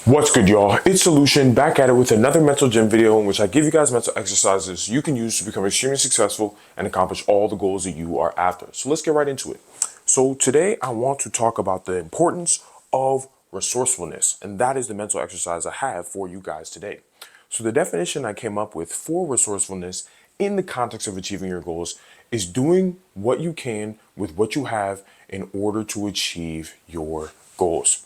What's good, y'all? It's Solution back at it with another mental gym video in which I give you guys mental exercises you can use to become extremely successful and accomplish all the goals that you are after. So let's get right into it. So today I want to talk about the importance of resourcefulness, and that is the mental exercise I have for you guys today. So the definition I came up with for resourcefulness in the context of achieving your goals is doing what you can with what you have in order to achieve your goals.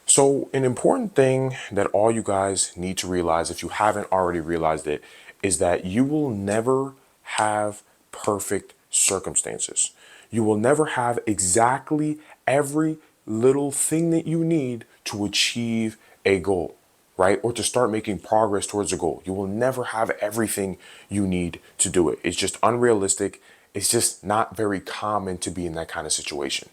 So, an important thing that all you guys need to realize, if you haven't already realized it, is that you will never have perfect circumstances. You will never have exactly every little thing that you need to achieve a goal, right? Or to start making progress towards a goal. You will never have everything you need to do it. It's just unrealistic. It's just not very common to be in that kind of situation.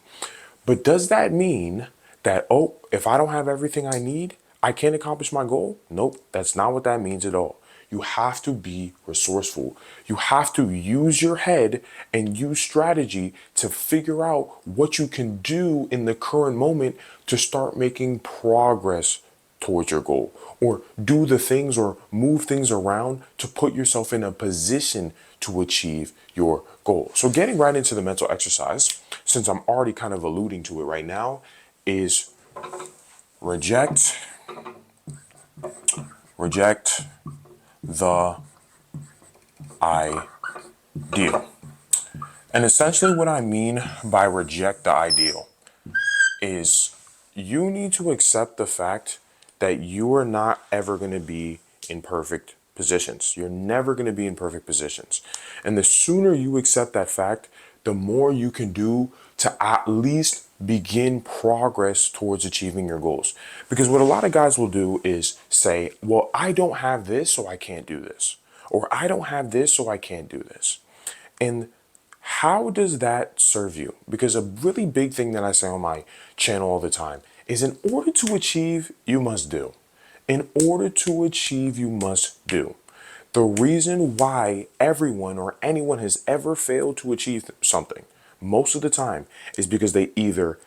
But does that mean that, oh, if I don't have everything I need, I can't accomplish my goal? Nope, that's not what that means at all. You have to be resourceful. You have to use your head and use strategy to figure out what you can do in the current moment to start making progress towards your goal, or do the things or move things around to put yourself in a position to achieve your goal. So getting right into the mental exercise, since I'm already kind of alluding to it right now, is reject the ideal. And essentially what I mean by reject the ideal is you need to accept the fact that you are not ever going to be in perfect positions. You're never going to be in perfect positions. And the sooner you accept that fact, the more you can do to at least begin progress towards achieving your goals. Because what a lot of guys will do is say, well, I don't have this, so I can't do this. Or I don't have this, so I can't do this. And how does that serve you? Because a really big thing that I say on my channel all the time is in order to achieve, you must do. In order to achieve, you must do. The reason why everyone or anyone has ever failed to achieve something most of the time is because they either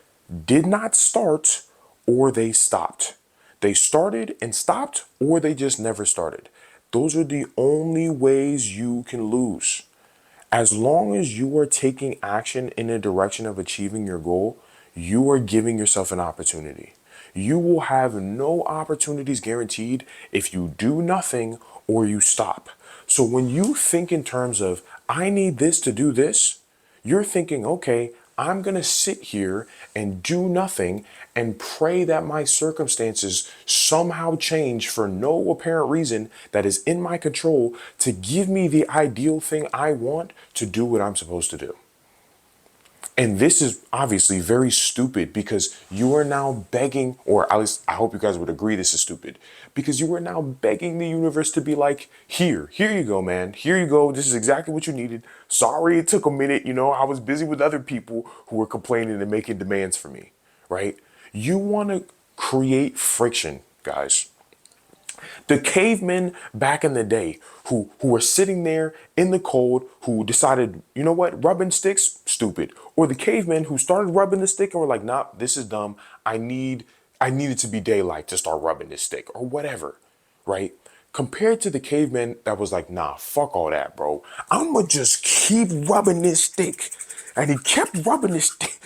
did not start or they stopped. They started and stopped, or they just never started. Those are the only ways you can lose. As long as you are taking action in the direction of achieving your goal, you are giving yourself an opportunity. You will have no opportunities guaranteed if you do nothing or you stop. So when you think in terms of, I need this to do this, you're thinking, okay, I'm going to sit here and do nothing and pray that my circumstances somehow change for no apparent reason that is in my control to give me the ideal thing I want to do what I'm supposed to do. And this is obviously very stupid because you are now begging, or at least I hope you guys would agree this is stupid, because you are now begging the universe to be like, here you go, man. Here you go. This is exactly what you needed. Sorry it took a minute. I was busy with other people who were complaining and making demands for me, right? You want to create friction, guys. The cavemen back in the day who were sitting there in the cold, who decided, you know what, rubbing sticks, stupid. Or the cavemen who started rubbing the stick and were like, nah, this is dumb. I need it to be daylight to start rubbing this stick or whatever, right? Compared to the caveman that was like, nah, fuck all that, bro. I'ma just keep rubbing this stick. And he kept rubbing the stick.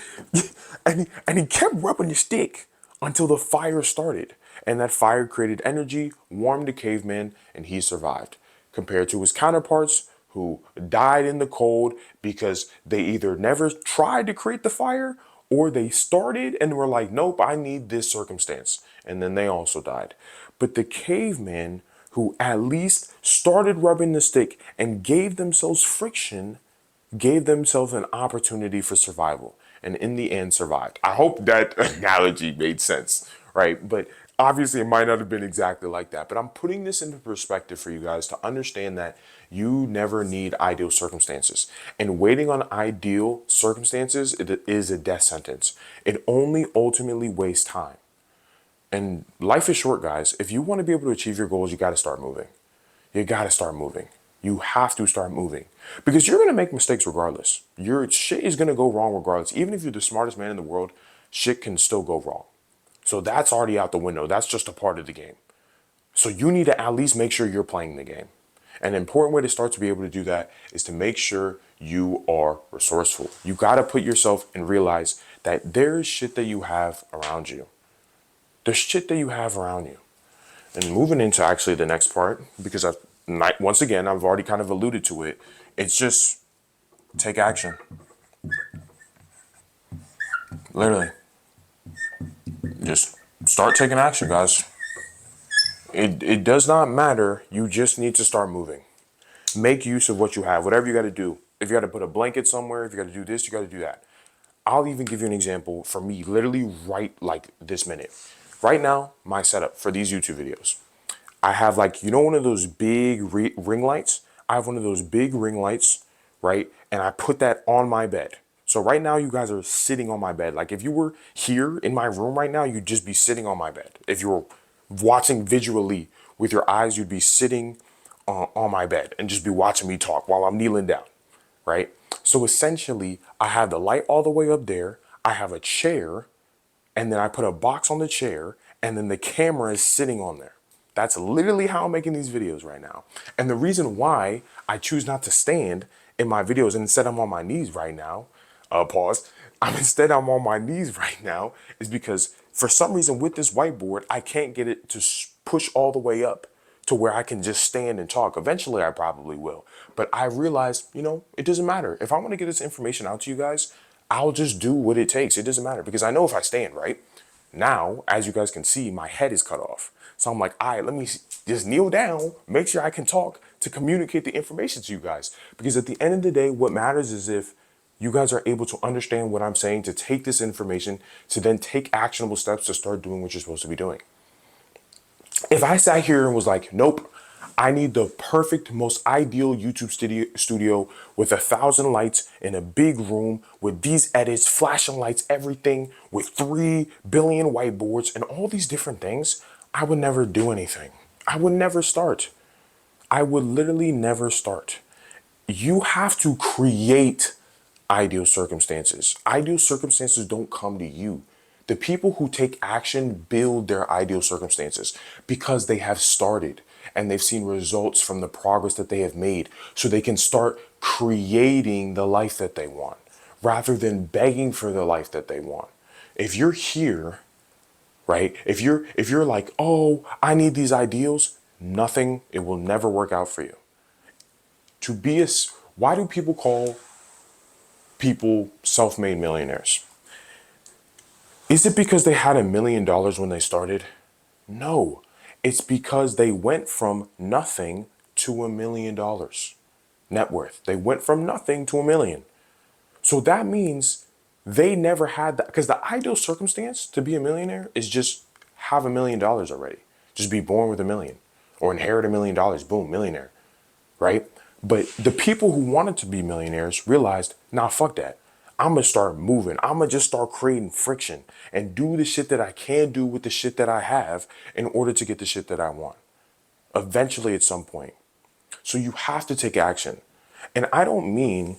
and he kept rubbing the stick until the fire started. And that fire created energy, warmed the caveman, and he survived. Compared to his counterparts who died in the cold because they either never tried to create the fire or they started and were like, nope, I need this circumstance. And then they also died. But the cavemen who at least started rubbing the stick and gave themselves friction, gave themselves an opportunity for survival, and in the end survived. I hope that analogy made sense, right? But obviously it might not have been exactly like that, but I'm putting this into perspective for you guys to understand that you never need ideal circumstances, and waiting on ideal circumstances, it is a death sentence. It only ultimately wastes time. And life is short, guys. If you want to be able to achieve your goals, you got to start moving. You got to start moving. You have to start moving because you're going to make mistakes regardless. Your shit is going to go wrong regardless. Even if you're the smartest man in the world, shit can still go wrong. So that's already out the window. That's just a part of the game. So you need to at least make sure you're playing the game. An important way to start to be able to do that is to make sure you are resourceful. You got to put yourself and realize that there's shit that you have around you. There's shit that you have around you. And moving into actually the next part, because once again, I've already kind of alluded to it. It's just take action. Literally. Just start taking action, guys. It does not matter. You just need to start moving. Make use of what you have, whatever you got to do. If you got to put a blanket somewhere, if you got to do this, you got to do that. I'll even give you an example for me, literally right like this minute. Right now, my setup for these YouTube videos, I have like, one of those big ring lights? I have one of those big ring lights, right? And I put that on my bed. So right now you guys are sitting on my bed. Like if you were here in my room right now, you'd just be sitting on my bed. If you were watching visually with your eyes, you'd be sitting on my bed and just be watching me talk while I'm kneeling down, right? So essentially, I have the light all the way up there. I have a chair, and then I put a box on the chair, and then the camera is sitting on there. That's literally how I'm making these videos right now. And the reason why I choose not to stand in my videos and instead I'm on my knees right now, pause, I'm on my knees right now is because for some reason with this whiteboard, I can't get it to push all the way up to where I can just stand and talk. Eventually I probably will. But I realized, it doesn't matter. If I want to get this information out to you guys, I'll just do what it takes. It doesn't matter because I know if I stand, right? Now, as you guys can see, my head is cut off. So I'm like, all right, let me just kneel down, make sure I can talk to communicate the information to you guys. Because at the end of the day, what matters is if you guys are able to understand what I'm saying, to take this information, to then take actionable steps to start doing what you're supposed to be doing. If I sat here and was like, nope, I need the perfect, most ideal YouTube studio with 1,000 lights in a big room with these edits, flashing lights, everything with 3 billion whiteboards and all these different things, I would never do anything. I would never start. I would literally never start. You have to create ideal circumstances. Ideal circumstances don't come to you. The people who take action build their ideal circumstances because they have started and they've seen results from the progress that they have made so they can start creating the life that they want rather than begging for the life that they want. If you're here, right? If you're like, "Oh, I need these ideals," it will never work out for you. Why do people call people self-made millionaires? Is it because they had $1 million when they started? No, it's because they went from nothing to $1 million net worth. They went from nothing to $1 million. So that means they never had that, because the ideal circumstance to be a millionaire is just have $1 million already. Just be born with $1 million or inherit $1 million, boom, millionaire, right? But the people who wanted to be millionaires realized, nah, fuck that. I'm gonna start moving. I'm gonna just start creating friction and do the shit that I can do with the shit that I have in order to get the shit that I want. Eventually, at some point. So you have to take action. And I don't mean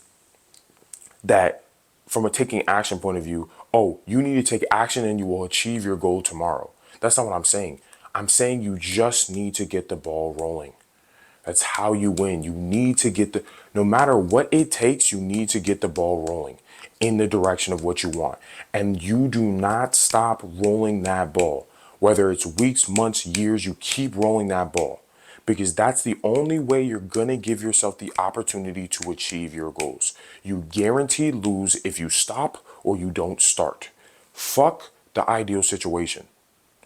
that from a taking action point of view, oh, you need to take action and you will achieve your goal tomorrow. That's not what I'm saying. I'm saying you just need to get the ball rolling. That's how you win. You need to no matter what it takes, you need to get the ball rolling in the direction of what you want. And you do not stop rolling that ball. Whether it's weeks, months, years, you keep rolling that ball because that's the only way you're going to give yourself the opportunity to achieve your goals. You guaranteed lose if you stop or you don't start. Fuck the ideal situation.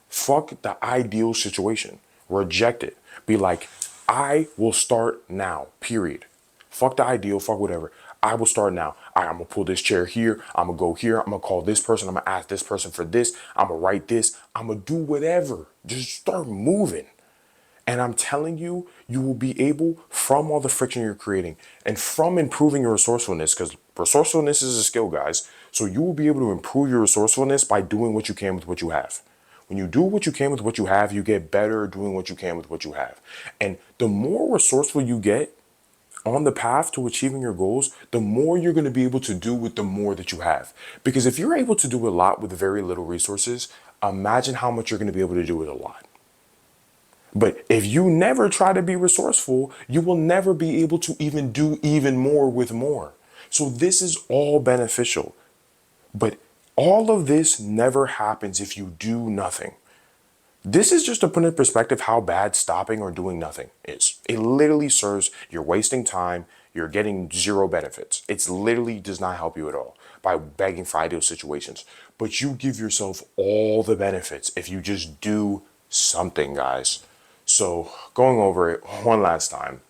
Fuck the ideal situation. Reject it. Be like, I will start now, period. Fuck the ideal, fuck whatever. I will start now. All right, I'm gonna pull this chair here. I'm gonna go here. I'm gonna call this person. I'm gonna ask this person for this. I'm gonna write this. I'm gonna do whatever. Just start moving. And I'm telling you, you will be able, from all the friction you're creating and from improving your resourcefulness, because resourcefulness is a skill, guys. So you will be able to improve your resourcefulness by doing what you can with what you have. When you do what you can with what you have, you get better at doing what you can with what you have. And the more resourceful you get on the path to achieving your goals, the more you're going to be able to do with the more that you have. Because if you're able to do a lot with very little resources, imagine how much you're going to be able to do with a lot. But if you never try to be resourceful, you will never be able to even do even more with more. So this is all beneficial. But all of this never happens if you do nothing. This is just to put in perspective how bad stopping or doing nothing is. It literally serves, you're wasting time, you're getting zero benefits. It's literally does not help you at all by begging for ideal situations. But you give yourself all the benefits if you just do something, guys. So going over it one last time,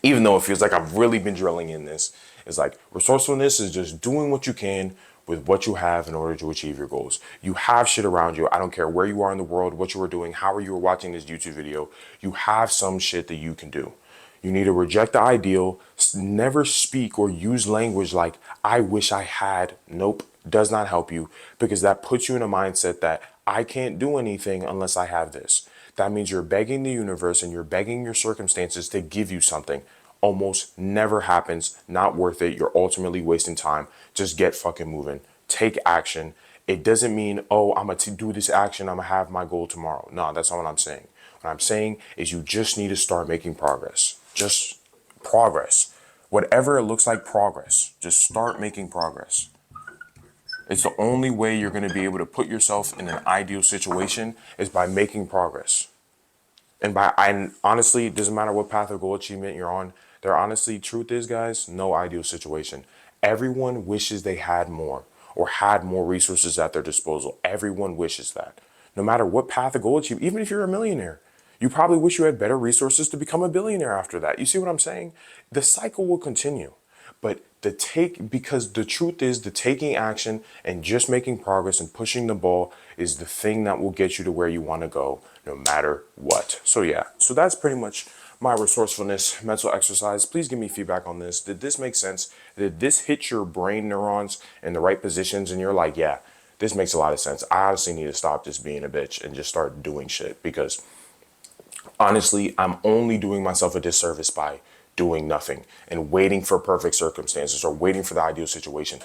even though it feels like I've really been drilling in this, is like resourcefulness is just doing what you can with what you have in order to achieve your goals. You have shit around you. I don't care where you are in the world, what you are doing, how you are watching this YouTube video. You have some shit that you can do. You need to reject the ideal. Never speak or use language like, I wish I had. Nope, does not help you, because that puts you in a mindset that I can't do anything unless I have this. That means you're begging the universe and you're begging your circumstances to give you something. Almost never happens. Not worth it. You're ultimately wasting time. Just get fucking moving. Take action. It doesn't mean, oh, I'm going to do this action, I'm going to have my goal tomorrow. No, that's not what I'm saying. What I'm saying is you just need to start making progress. Just progress. Whatever it looks like, progress. Just start making progress. It's the only way you're going to be able to put yourself in an ideal situation is by making progress. And honestly, it doesn't matter what path or goal achievement you're on. There honestly, truth is, guys, no ideal situation. Everyone wishes they had more or had more resources at their disposal. Everyone wishes that. No matter what path or goal achievement, even if you're a millionaire, you probably wish you had better resources to become a billionaire after that. You see what I'm saying? The cycle will continue. But because the truth is the taking action and just making progress and pushing the ball is the thing that will get you to where you want to go no matter what. So yeah, so that's pretty much my resourcefulness mental exercise. Please give me feedback on this. Did this make sense? Did this hit your brain neurons in the right positions? And you're like, yeah, this makes a lot of sense. I honestly need to stop just being a bitch and just start doing shit, because honestly, I'm only doing myself a disservice by doing nothing and waiting for perfect circumstances or waiting for the ideal situation.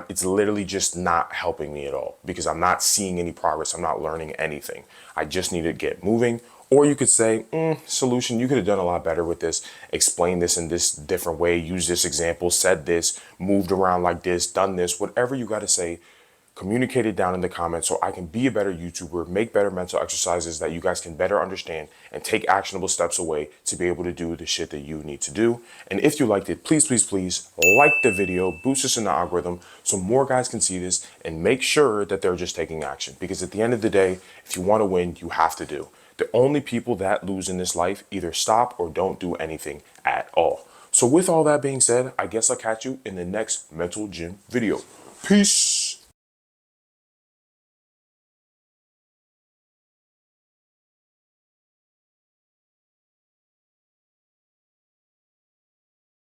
It's literally just not helping me at all because I'm not seeing any progress. I'm not learning anything. I just need to get moving. Or you could say, solution, you could have done a lot better with this. Explain this in this different way. Use this example, said this, moved around like this, done this, whatever you got to say. Communicate it down in the comments so I can be a better YouTuber, make better mental exercises that you guys can better understand and take actionable steps away to be able to do the shit that you need to do. And if you liked it, please, please, please like the video, boost us in the algorithm so more guys can see this, and make sure that they're just taking action. Because at the end of the day, if you want to win, you have to do. The only people that lose in this life either stop or don't do anything at all. So with all that being said, I guess I'll catch you in the next Mental Gym video. Peace.